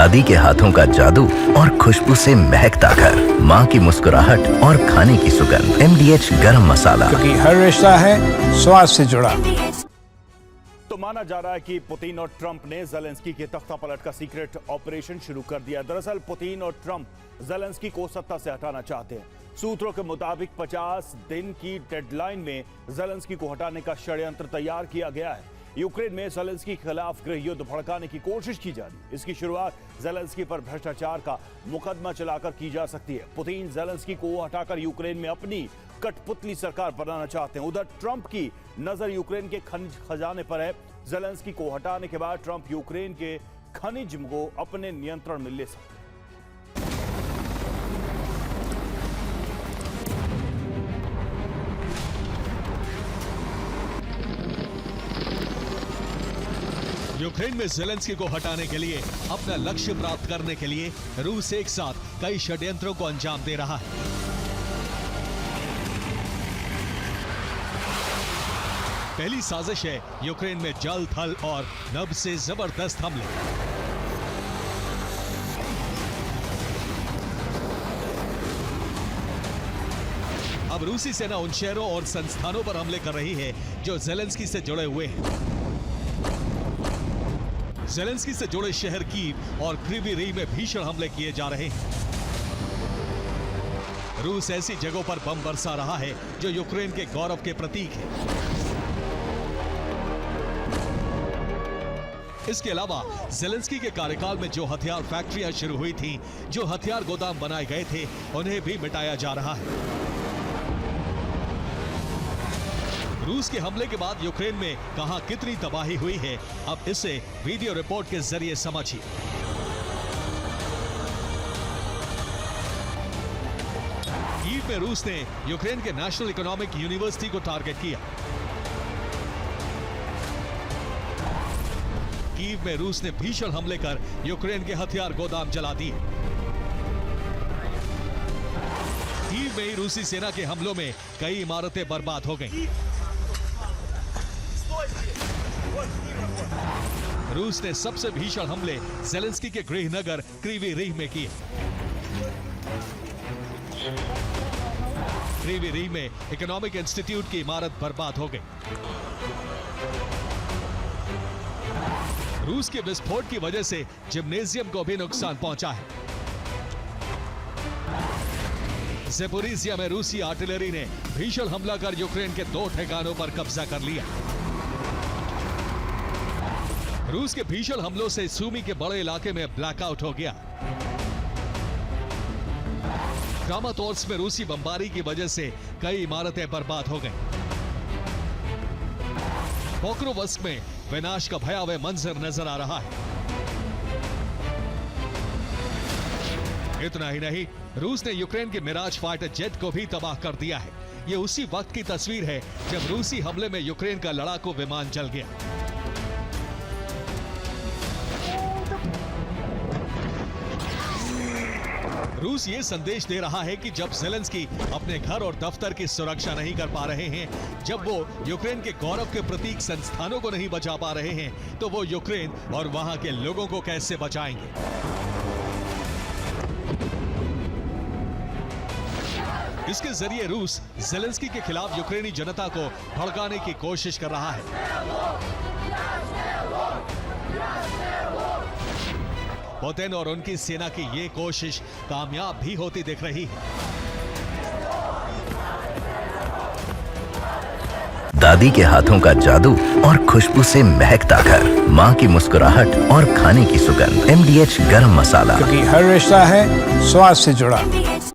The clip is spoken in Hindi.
दादी के हाथों का जादू और खुशबू से महकता घर, माँ की मुस्कुराहट और खाने की सुगंध। MDH गरम मसाला, क्योंकि हर रिश्ता है स्वाद से जुड़ा। तो माना जा रहा है कि पुतिन और ट्रंप ने ज़ेलेंस्की के तख्ता पलट का सीक्रेट ऑपरेशन शुरू कर दिया। दरअसल पुतिन और ट्रंप ज़ेलेंस्की को सत्ता से हटाना चाहते हैं। सूत्रों के मुताबिक 50 दिन की डेडलाइन में ज़ेलेंस्की को हटाने का षड्यंत्र तैयार किया गया है। यूक्रेन में ज़ेलेंस्की के खिलाफ गृह युद्ध भड़काने की कोशिश की जा रही है। इसकी शुरुआत ज़ेलेंस्की पर भ्रष्टाचार का मुकदमा चलाकर की जा सकती है। पुतिन ज़ेलेंस्की को हटाकर यूक्रेन में अपनी कठपुतली सरकार बनाना चाहते हैं। उधर ट्रंप की नजर यूक्रेन के खनिज खजाने पर है। ज़ेलेंस्की को हटाने के बाद ट्रंप यूक्रेन के खनिज को अपने नियंत्रण में ले सकते हैं। यूक्रेन में ज़ेलेंस्की को हटाने के लिए, अपना लक्ष्य प्राप्त करने के लिए रूस एक साथ कई षड्यंत्रों को अंजाम दे रहा है। पहली साजिश है यूक्रेन में जल, थल और नभ से जबरदस्त हमले। अब रूसी सेना उन शहरों और संस्थानों पर हमले कर रही है जो ज़ेलेंस्की से जुड़े हुए हैं। ज़ेलेंस्की से जुड़े शहर कीव और क्रीवी रीह में भीषण हमले किए जा रहे हैं। रूस ऐसी जगहों पर बम बरसा रहा है जो यूक्रेन के गौरव के प्रतीक है। इसके अलावा ज़ेलेंस्की के कार्यकाल में जो हथियार फैक्ट्रियां शुरू हुई थीं, जो हथियार गोदाम बनाए गए थे, उन्हें भी मिटाया जा रहा है। रूस के हमले के बाद यूक्रेन में कहां कितनी तबाही हुई है, अब इसे वीडियो रिपोर्ट के जरिए समझिए। कीव में रूस ने यूक्रेन के नेशनल इकोनॉमिक यूनिवर्सिटी को टारगेट किया। कीव में रूस ने भीषण हमले कर यूक्रेन के हथियार गोदाम जला दिए। कीव में ही रूसी सेना के हमलों में कई इमारतें बर्बाद हो गईं। रूस ने सबसे भीषण हमले ज़ेलेंस्की के गृह नगर क्रीवी रीह में किए। क्रीवी रीह में इकोनॉमिक इंस्टीट्यूट की इमारत बर्बाद हो गई। रूस के विस्फोट की वजह से जिम्नेजियम को भी नुकसान पहुंचा है। ज़ेपोरिजिया में रूसी आर्टिलरी ने भीषण हमला कर यूक्रेन के 2 ठिकानों पर कब्जा कर लिया। रूस के भीषण हमलों से सूमी के बड़े इलाके में ब्लैकआउट हो गया। क्रामातोर्स्क में रूसी बमबारी की वजह से कई इमारतें बर्बाद हो गईं। पोक्रोवस्क में विनाश का भयावह मंजर नजर आ रहा है। इतना ही नहीं, रूस ने यूक्रेन के मिराज फाइटर जेट को भी तबाह कर दिया है। यह उसी वक्त की तस्वीर है जब रूसी हमले में यूक्रेन का लड़ाकू विमान जल गया। रूस ये संदेश दे रहा है कि जब ज़ेलेंस्की अपने घर और दफ्तर की सुरक्षा नहीं कर पा रहे हैं, जब वो यूक्रेन के गौरव के प्रतीक संस्थानों को नहीं बचा पा रहे हैं, तो वो यूक्रेन और वहां के लोगों को कैसे बचाएंगे। इसके जरिए रूस ज़ेलेंस्की के खिलाफ यूक्रेनी जनता को भड़काने की कोशिश कर रहा है। पुतिन और उनकी सेना की ये कोशिश कामयाब भी होती दिख रही है। दादी के हाथों का जादू और खुशबू से महकता घर, माँ की मुस्कुराहट और खाने की सुगंध। MDH गरम मसाला, क्योंकि हर रिश्ता है स्वाद से जुड़ा।